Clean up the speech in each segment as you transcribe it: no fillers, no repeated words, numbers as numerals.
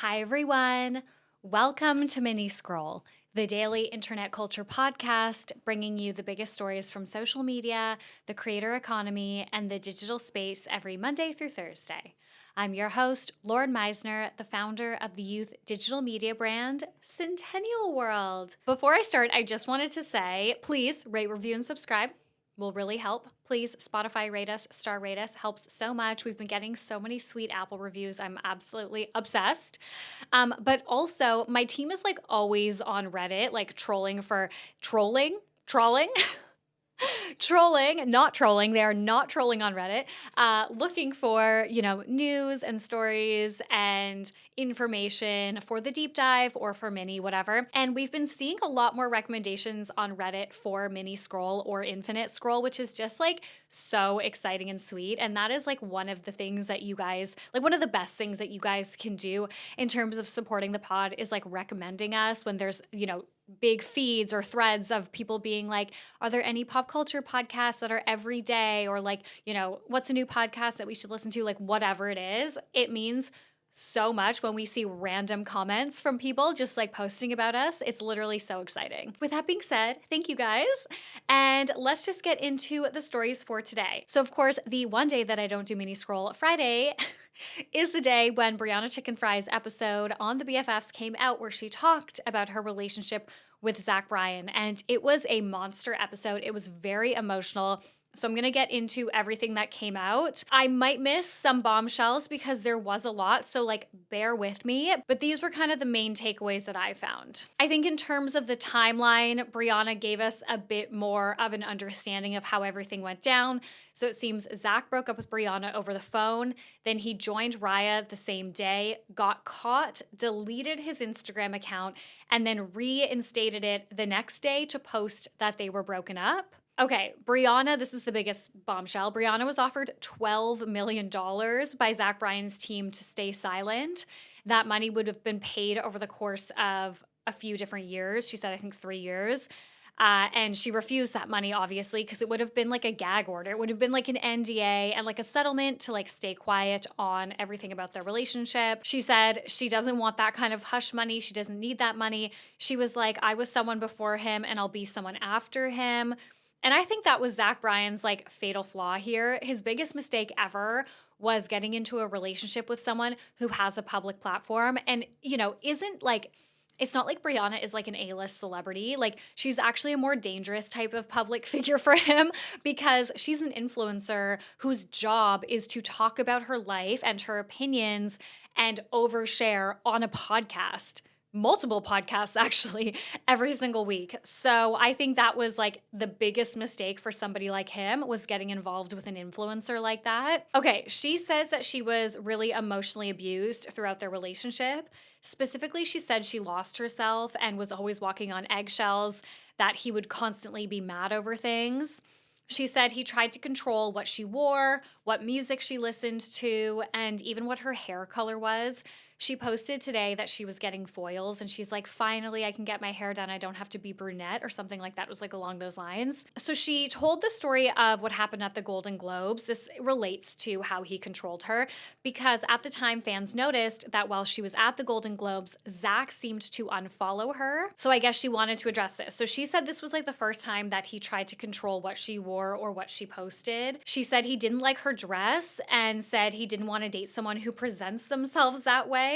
Hi, everyone. Welcome to Mini Scroll, the daily internet culture podcast bringing you the biggest stories from social media, the creator economy, and the digital space every Monday through Thursday. I'm your host, Lauren Meisner, the founder of the youth digital media brand, Centennial World. Before I start, I just wanted to say, please rate, review, and subscribe. Will really help. Please Spotify rate us, star rate us, helps so much. We've been getting so many sweet Apple reviews. I'm absolutely obsessed. But also my team is like always on Reddit, like trolling for trawling. Trolling, not trolling. They are not trolling on Reddit, looking for, news and stories and information for the deep dive or for mini, whatever. And we've been seeing a lot more recommendations on Reddit for mini scroll or infinite scroll, which is just like so exciting and sweet. And that is like one of the things that you guys, like one of the best things that you guys can do in terms of supporting the pod is like recommending us when there's, big feeds or threads of people being like, are there any pop culture podcasts that are every day? Or like, what's a new podcast that we should listen to? Like whatever it is, it means so much when we see random comments from people just like posting about us. It's literally so exciting. With that being said, thank you guys. And let's just get into the stories for today. So of course, the one day that I don't do mini scroll, Friday, is the day when Brianna Chickenfry's episode on the BFFs came out where she talked about her relationship with Zach Bryan. And it was a monster episode. It was very emotional. So I'm going to get into everything that came out. I might miss some bombshells because there was a lot, so like bear with me. But these were kind of the main takeaways that I found. I think in terms of the timeline, Brianna gave us a bit more of an understanding of how everything went down. So it seems Zach broke up with Brianna over the phone. Then he joined Raya the same day, got caught, deleted his Instagram account, and then reinstated it the next day to post that they were broken up. Okay, Brianna, this is the biggest bombshell. Brianna was offered $12 million by Zach Bryan's team to stay silent. That money would have been paid over the course of a few different years. She said, I think 3 years. And she refused that money, obviously, because it would have been like a gag order. It would have been like an NDA and like a settlement to like stay quiet on everything about their relationship. She said she doesn't want that kind of hush money. She doesn't need that money. She was like, I was someone before him and I'll be someone after him. And I think that was Zach Bryan's like fatal flaw here. His biggest mistake ever was getting into a relationship with someone who has a public platform and, isn't like, it's not like Brianna is like an A-list celebrity. Like she's actually a more dangerous type of public figure for him because she's an influencer whose job is to talk about her life and her opinions and overshare on a podcast. Multiple podcasts actually every single week. So I think that was like the biggest mistake for somebody like him was getting involved with an influencer like that. Okay, she says that she was really emotionally abused throughout their relationship. Specifically, she said she lost herself and was always walking on eggshells, that he would constantly be mad over things. She said he tried to control what she wore, what music she listened to, and even what her hair color was. She posted today that she was getting foils and she's like, finally, I can get my hair done. I don't have to be brunette or something like that. It was like along those lines. So she told the story of what happened at the Golden Globes. This relates to how he controlled her because at the time fans noticed that while she was at the Golden Globes, Zach seemed to unfollow her. So I guess she wanted to address this. So she said this was like the first time that he tried to control what she wore or what she posted. She said he didn't like her dress and said he didn't want to date someone who presents themselves that way.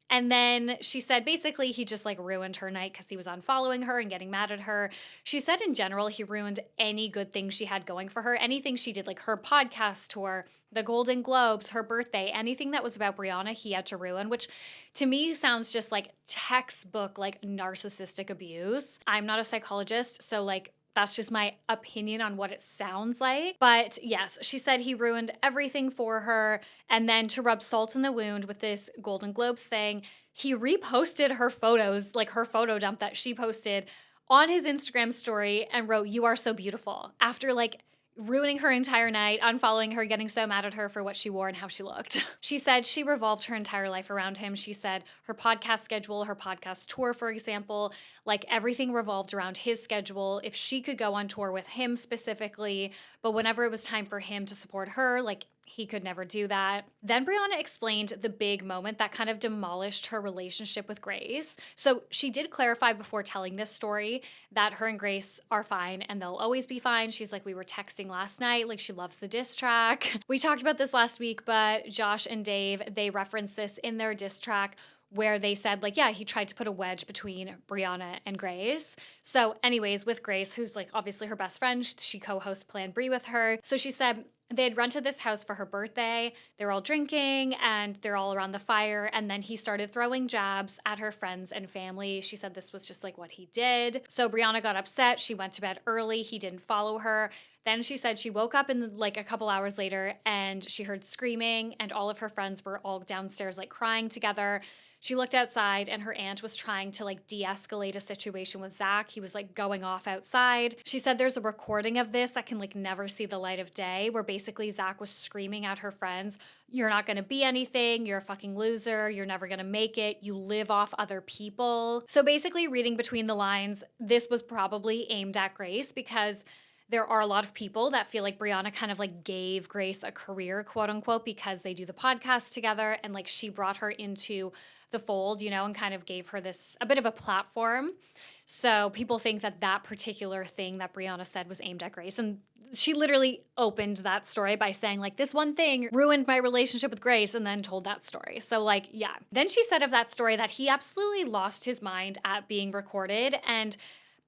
And then she said basically he just like ruined her night because he was unfollowing her and getting mad at her. She said in general he ruined any good thing she had going for her, anything she did, like her podcast tour, the Golden Globes, her birthday, anything that was about Brianna, he had to ruin, which to me sounds just like textbook, like narcissistic abuse. I'm not a psychologist, so like that's just my opinion on what it sounds like. But yes, she said he ruined everything for her. And then to rub salt in the wound with this Golden Globes thing, he reposted her photos, like her photo dump that she posted on his Instagram story and wrote, "You are so beautiful," after like ruining her entire night, unfollowing her, getting so mad at her for what she wore and how she looked. She said she revolved her entire life around him. She said her podcast schedule, her podcast tour, for example, like everything revolved around his schedule. If she could go on tour with him specifically, but whenever it was time for him to support her, like He could never do that. Then Brianna explained the big moment that kind of demolished her relationship with Grace. So she did clarify before telling this story that her and Grace are fine and they'll always be fine. She's like, we were texting last night, like she loves the diss track. We talked about this last week, but Josh and Dave, they referenced this in their diss track where they said, like, yeah, he tried to put a wedge between Brianna and Grace. So anyways, with Grace, who's like obviously her best friend, she co-hosts Plan Brie with her. So she said, they had rented this house for her birthday. They're all drinking and they're all around the fire. And then he started throwing jabs at her friends and family. She said this was just like what he did. So Brianna got upset. She went to bed early. He didn't follow her. Then she said she woke up in like a couple hours later and she heard screaming and all of her friends were all downstairs like crying together. She looked outside and her aunt was trying to like de-escalate a situation with Zach. He was like going off outside. She said there's a recording of this that can like never see the light of day where basically Zach was screaming at her friends, you're not going to be anything. You're a fucking loser. You're never going to make it. You live off other people. So basically reading between the lines, this was probably aimed at Grace because there are a lot of people that feel like Brianna kind of like gave Grace a career, quote unquote, because they do the podcast together and like she brought her into the fold, you know, and kind of gave her a bit of a platform. So people think that that particular thing that Brianna said was aimed at Grace. And she literally opened that story by saying like, this one thing ruined my relationship with Grace, and then told that story. So like, yeah. Then she said of that story that he absolutely lost his mind at being recorded. And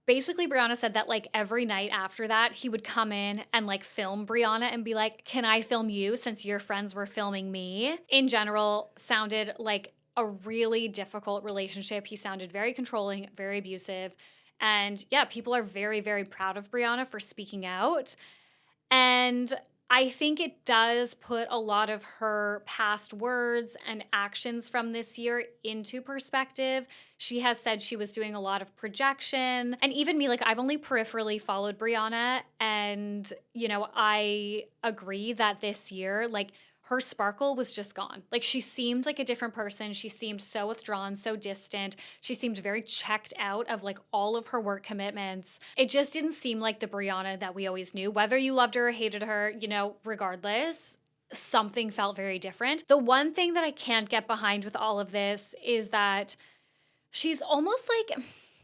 basically, Brianna said that like every night after that, he would come in and like film Brianna and be like, can I film you since your friends were filming me? In general, sounded like a really difficult relationship. He sounded very controlling, very abusive. And yeah, people are very, very proud of Brianna for speaking out. And I think it does put a lot of her past words and actions from this year into perspective. She has said she was doing a lot of projection. And even me, like I've only peripherally followed Brianna. And, you know, I agree that this year, like her sparkle was just gone. Like she seemed like a different person. She seemed so withdrawn, so distant. She seemed very checked out of like all of her work commitments. It just didn't seem like the Brianna that we always knew. Whether you loved her or hated her, you know, regardless, something felt very different. The one thing that I can't get behind with all of this is that she's almost like,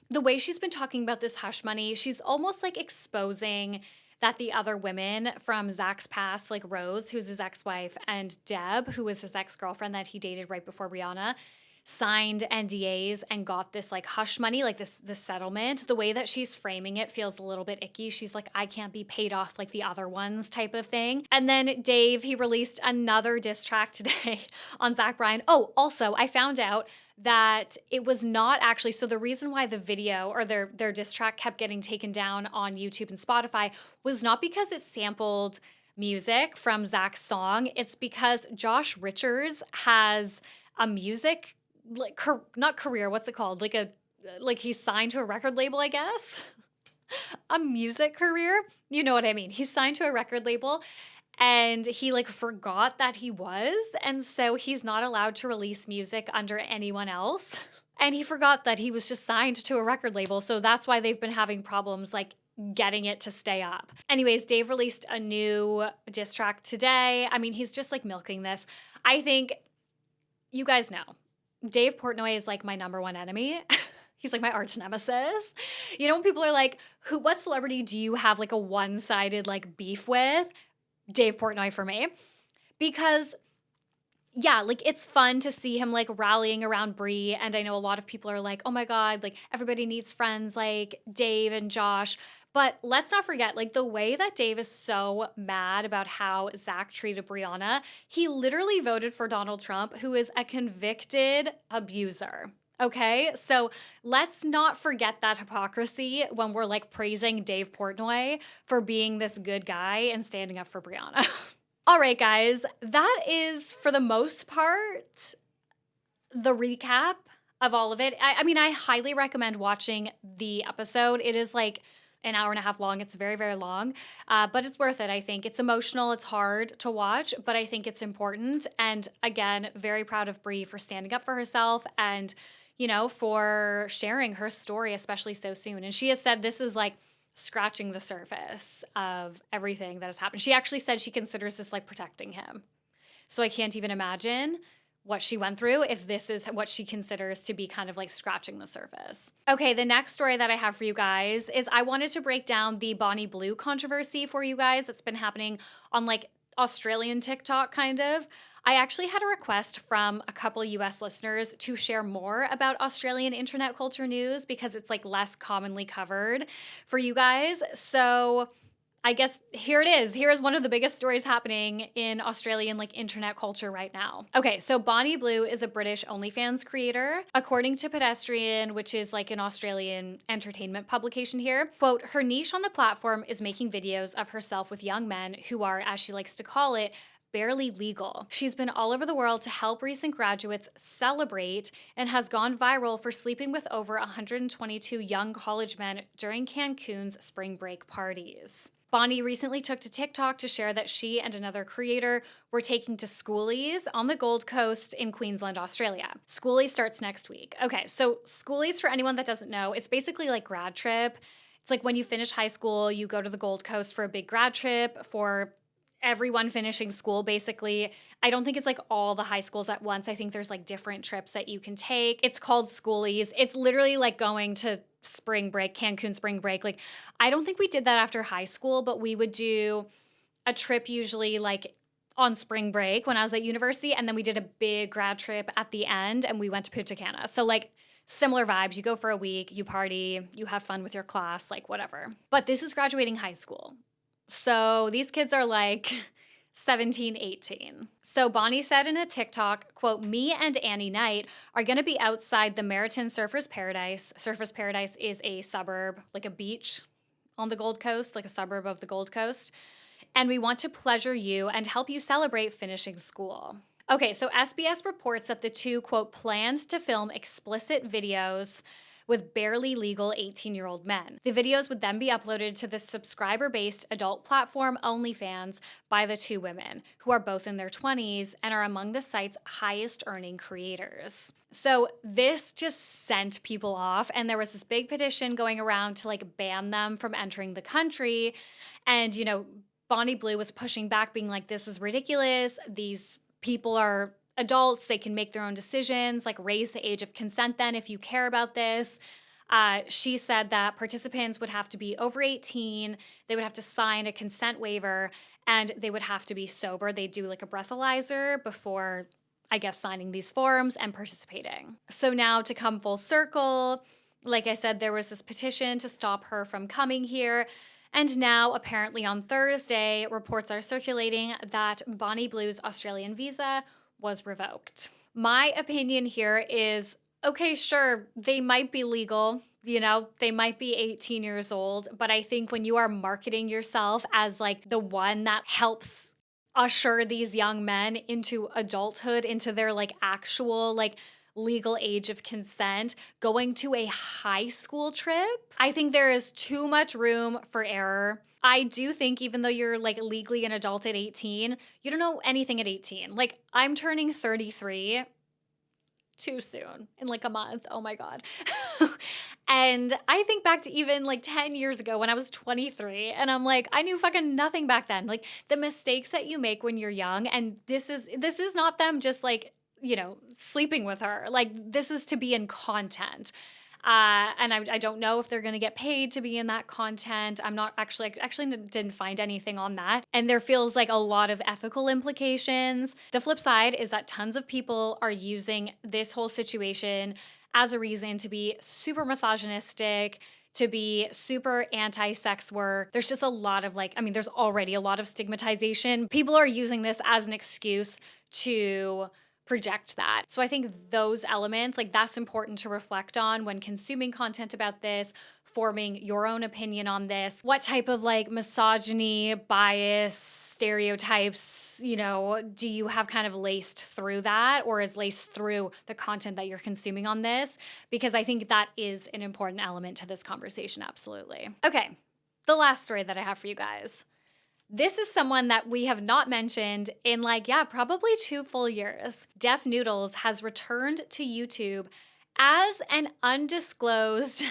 the way she's been talking about this hush money, she's almost like exposing that the other women from Zach's past, like Rose, who's his ex-wife, and Deb, who was his ex-girlfriend that he dated right before Brianna, signed NDAs and got this like hush money, like this settlement. The way that she's framing it feels a little bit icky. She's like, I can't be paid off like the other ones type of thing. And then Dave, he released another diss track today on Zach Bryan. Oh, also, I found out that it was not actually, so the reason why the video or their diss track kept getting taken down on YouTube and Spotify was not because it sampled music from Zach's song. It's because Josh Richards has a music, like not career, what's it called? Like he's signed to a record label, I guess. A music career. You know what I mean? He's signed to a record label. And he like forgot that he was. And so he's not allowed to release music under anyone else. And he forgot that he was just signed to a record label. So that's why they've been having problems like getting it to stay up. Anyways, Dave released a new diss track today. I mean, he's just like milking this. I think you guys know Dave Portnoy is like my number one enemy. He's like my arch nemesis. You know, when people are like, what celebrity do you have like a one-sided like beef with? Dave Portnoy for me. Because yeah, like it's fun to see him like rallying around Brie. And I know a lot of people are like, oh my God, like everybody needs friends like Dave and Josh. But let's not forget, like the way that Dave is so mad about how Zach treated Brianna, he literally voted for Donald Trump, who is a convicted abuser. Okay, so let's not forget that hypocrisy when we're like praising Dave Portnoy for being this good guy and standing up for Brianna. All right, guys, that is for the most part the recap of all of it. I mean, I highly recommend watching the episode. It is like an hour and a half long. It's very, very long, but it's worth it, I think. It's emotional. It's hard to watch, but I think it's important. And again, very proud of Brie for standing up for herself and, you know, for sharing her story, especially so soon. And she has said this is like scratching the surface of everything that has happened. She actually said she considers this like protecting him. So I can't even imagine what she went through if this is what she considers to be kind of like scratching the surface. Okay, the next story that I have for you guys is I wanted to break down the Bonnie Blue controversy for you guys that's been happening on like Australian TikTok kind of. I actually had a request from a couple US listeners to share more about Australian internet culture news because it's like less commonly covered for you guys. So I guess here it is. Here is one of the biggest stories happening in Australian like internet culture right now. Okay, so Bonnie Blue is a British OnlyFans creator. According to Pedestrian, which is like an Australian entertainment publication here, quote, her niche on the platform is making videos of herself with young men who are, as she likes to call it, barely legal. She's been all over the world to help recent graduates celebrate and has gone viral for sleeping with over 122 young college men during Cancun's spring break parties. Bonnie recently took to TikTok to share that she and another creator were taking to Schoolies on the Gold Coast in Queensland, Australia. Schoolies starts next week. Okay, so Schoolies, for anyone that doesn't know, it's basically like grad trip. It's like when you finish high school, you go to the Gold Coast for a big grad trip for everyone finishing school, basically. I don't think it's like all the high schools at once. I think there's like different trips that you can take. It's called Schoolies. It's literally like going to spring break, Cancun spring break. Like, I don't think we did that after high school, but we would do a trip usually like on spring break when I was at university. And then we did a big grad trip at the end and we went to Punta Cana. So like similar vibes. You go for a week, you party, you have fun with your class, like whatever. But this is graduating high school. So these kids are like 17, 18. So Bonnie said in a TikTok, quote, me and Annie Knight are going to be outside the Meriton Surfers Paradise. Surfers Paradise is a suburb, like a beach on the Gold Coast, like a suburb of the Gold Coast. And we want to pleasure you and help you celebrate finishing school. Okay, so SBS reports that the two, quote, planned to film explicit videos with barely legal 18-year-old men. The videos would then be uploaded to the subscriber-based adult platform OnlyFans by the two women, who are both in their 20s and are among the site's highest-earning creators. So this just sent people off, and there was this big petition going around to like ban them from entering the country. And, you know, Bonnie Blue was pushing back, being like, this is ridiculous. These people are adults, they can make their own decisions, like raise the age of consent then if you care about this. She said that participants would have to be over 18, they would have to sign a consent waiver, and they would have to be sober. They'd do like a breathalyzer before, I guess, signing these forms and participating. So now to come full circle, like I said, there was this petition to stop her from coming here. And now, apparently on Thursday, reports are circulating that Bonnie Blue's Australian visa was revoked. My opinion here is, okay, sure, they might be legal, you know, they might be 18 years old, but I think when you are marketing yourself as like the one that helps usher these young men into adulthood, into their like actual like legal age of consent, going to a high school trip, I think there is too much room for error. I do think even though you're like legally an adult at 18, you don't know anything at 18. Like I'm turning 33 too soon in like a month. Oh my God. And I think back to even like 10 years ago when I was 23 and I'm like, I knew fucking nothing back then. Like the mistakes that you make when you're young, and this is not them just like, you know, sleeping with her. Like this is to be in content. And I don't know if they're going to get paid to be in that content. I'm not actually didn't find anything on that. And there feels like a lot of ethical implications. The flip side is that tons of people are using this whole situation as a reason to be super misogynistic, to be super anti-sex work. There's just a lot of like, I mean, there's already a lot of stigmatization. People are using this as an excuse to project that. So I think those elements, like that's important to reflect on when consuming content about this, forming your own opinion on this. What type of like misogyny, bias, stereotypes, you know, do you have kind of laced through that, or is laced through the content that you're consuming on this? Because I think that is an important element to this conversation, absolutely. Okay, the last story that I have for you guys. This is someone that we have not mentioned in probably 2 full years. Deaf Noodles has returned to YouTube as an undisclosed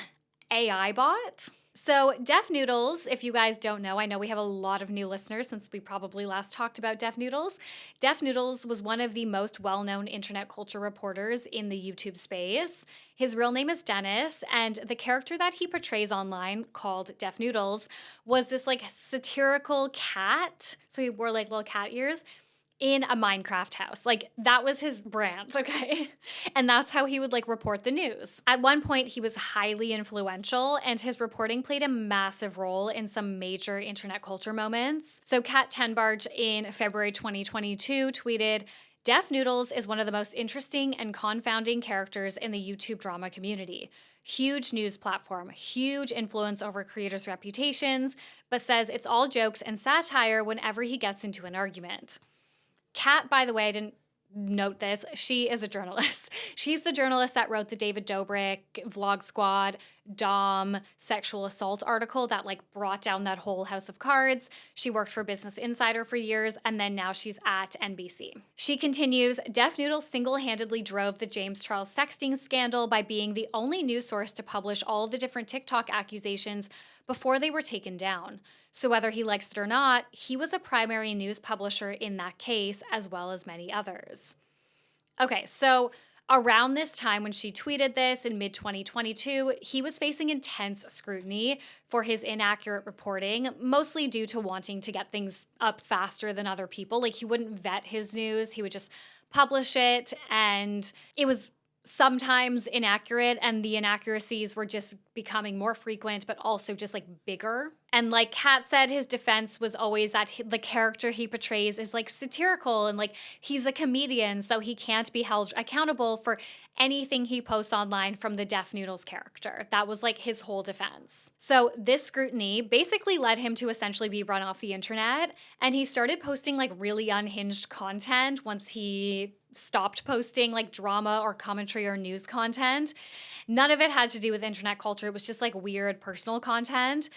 AI bot. So Deaf Noodles, if you guys don't know, I know we have a lot of new listeners since we probably last talked about Deaf Noodles. Deaf Noodles was one of the most well-known internet culture reporters in the YouTube space. His real name is Dennis, and the character that he portrays online, called Deaf Noodles, was this like satirical cat. So he wore like little cat ears in a Minecraft house. Like that was his brand, okay? And that's how he would like report the news. At one point, he was highly influential and his reporting played a massive role in some major internet culture moments. So Kat Tenbarge in February 2022 tweeted, "Deaf Noodles is one of the most interesting and confounding characters in the YouTube drama community. Huge news platform, huge influence over creators' reputations, but says it's all jokes and satire whenever he gets into an argument." Kat, by the way, I didn't note this. She is a journalist. She's the journalist that wrote the David Dobrik Vlog Squad Dom sexual assault article that like brought down that whole house of cards. She worked for Business Insider for years, and then now she's at NBC. She continues, "Deaf Noodles single-handedly drove the James Charles sexting scandal by being the only news source to publish all of the different TikTok accusations before they were taken down. So whether he likes it or not, he was a primary news publisher in that case, as well as many others." Okay, so around this time when she tweeted this in mid-2022, he was facing intense scrutiny for his inaccurate reporting, mostly due to wanting to get things up faster than other people. Like he wouldn't vet his news, he would just publish it, and it was sometimes inaccurate, and the inaccuracies were just becoming more frequent, but also just like bigger. And like Kat said, his defense was always that the character he portrays is like satirical and like he's a comedian, so he can't be held accountable for anything he posts online from the Deaf Noodles character. That was like his whole defense. So this scrutiny basically led him to essentially be run off the internet, and he started posting like really unhinged content once he stopped posting like drama or commentary or news content. None of it had to do with internet culture. It was just like weird personal content.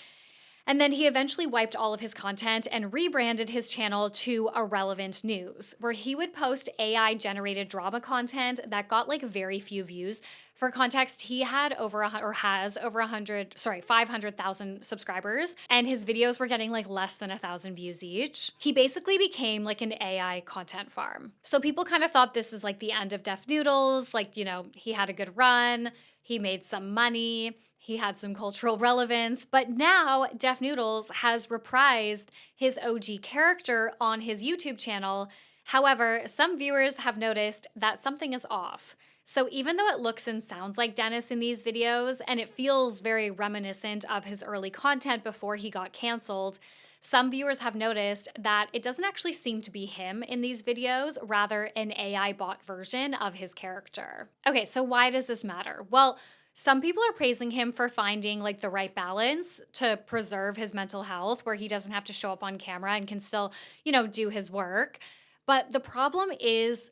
And then he eventually wiped all of his content and rebranded his channel to Irrelevant News, where he would post AI-generated drama content that got like very few views. For context, he had has over 500,000 subscribers, and his videos were getting like less than 1,000 views each. He basically became like an AI content farm. So people kind of thought this is like the end of Deaf Noodles. Like, you know, he had a good run, he made some money, he had some cultural relevance, but now Deaf Noodles has reprised his OG character on his YouTube channel. However, some viewers have noticed that something is off. So even though it looks and sounds like Dennis in these videos, and it feels very reminiscent of his early content before he got canceled, some viewers have noticed that it doesn't actually seem to be him in these videos, rather an AI bot version of his character. Okay, so why does this matter? Well, some people are praising him for finding like the right balance to preserve his mental health, where he doesn't have to show up on camera and can still, you know, do his work. But the problem is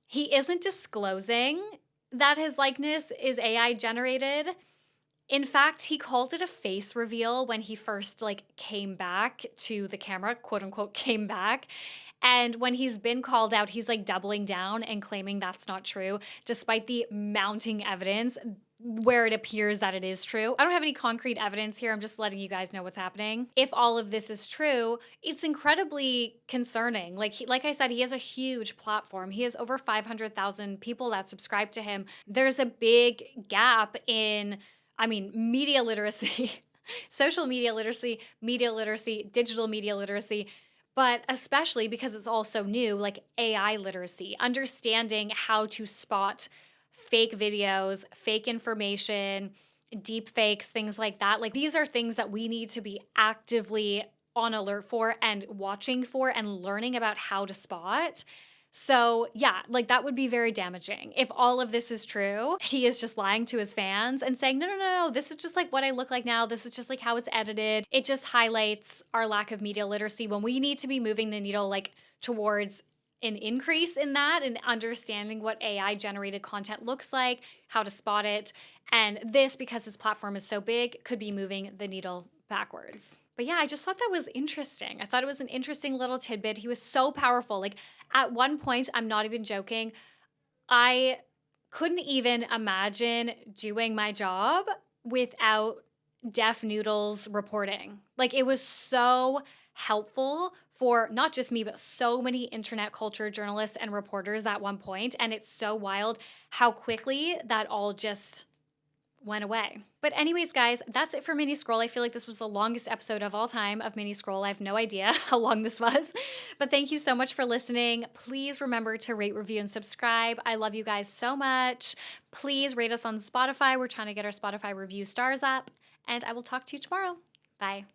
he isn't disclosing that his likeness is AI generated. In fact, he called it a face reveal when he first like came back to the camera, quote unquote, came back. And when he's been called out, he's like doubling down and claiming that's not true, despite the mounting evidence where it appears that it is true. I don't have any concrete evidence here. I'm just letting you guys know what's happening. If all of this is true, it's incredibly concerning. Like I said, he has a huge platform. He has over 500,000 people that subscribe to him. There's a big gap in, media literacy, social media literacy, digital media literacy, but especially because it's all so new, like AI literacy, understanding how to spot fake videos, fake information, deep fakes, things like that. Like these are things that we need to be actively on alert for and watching for and learning about how to spot. So yeah, like that would be very damaging. If all of this is true, he is just lying to his fans and saying, no, this is just like what I look like now. This is just like how it's edited. It just highlights our lack of media literacy when we need to be moving the needle like towards an increase in that and understanding what AI generated content looks like, how to spot it. And this, because his platform is so big, could be moving the needle backwards. But yeah, I just thought that was interesting. I thought it was an interesting little tidbit. He was so powerful. Like at one point, I'm not even joking, I couldn't even imagine doing my job without deaf Noodles reporting. Like, it was so helpful for not just me, but so many internet culture journalists and reporters at one point. And it's so wild how quickly that all just went away. But anyways, guys, that's it for Mini Scroll. I feel like this was the longest episode of all time of Mini Scroll. I have no idea how long this was. But thank you so much for listening. Please remember to rate, review, and subscribe. I love you guys so much. Please rate us on Spotify. We're trying to get our Spotify review stars up. And I will talk to you tomorrow. Bye.